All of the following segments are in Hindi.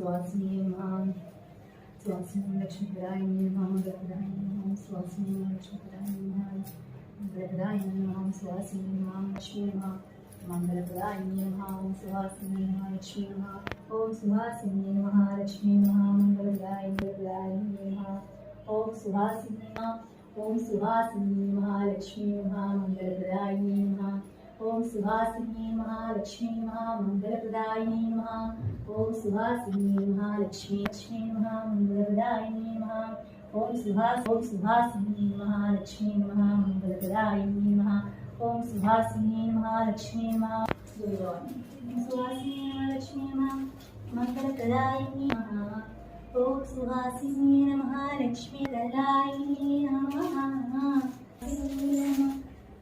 स्वासिनी नमः स्वासिनी लक्ष्मीपदायिनी नमः मंगलपदायिनी नमः स्वासिनी लक्ष्मीपदायिनी नमः मंगलपदायिनी नमः स्वासिनी नमः लक्ष्मी नमः मंगलपदायिनी नमः ओम सुहासिनी नमः लक्ष्मी नमः ओम सुहासिनी नमः लक्ष्मी नमः मंगलपदायिनी नमः ओम सुहासिनी नमः ओम सुहासिनी नमः लक्ष्मी नमः मंगलपदायिनी नमः ओम सुहासिनी नमः लक्ष्मी नमः मंगलप्रदायिनी नमः ओम सुहासिनी नमः लक्ष्मी लक्ष्मी नमः मंगलप्रदायिनी नमः ओम सुहासिनी नमः लक्ष्मी नमः मंगलप्रदायिनी नमः ओम सुहासिनी नमः लक्ष्मी नमः सुहासिनी नमः लक्ष्मी नमः मंगलप्रदायिनी नमः ओम सुहासिनी नमः लक्ष्मी प्रदायिनी नमः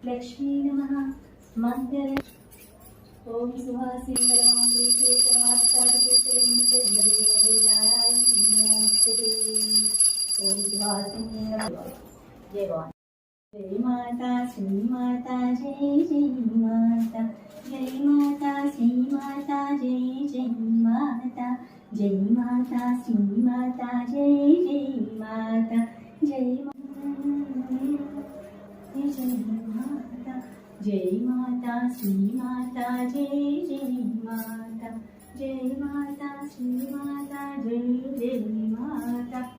लक्ष्मी नमः मंगल ओम सुहासिनी मंगले ओम सुहासिनी जय भगवान जय माता श्री माता जय माता जय माता श्री माता जय माता जय माता श्री माता जय माता जय माता जय माता श्री माता जय माता जय माता श्री माता जय माता।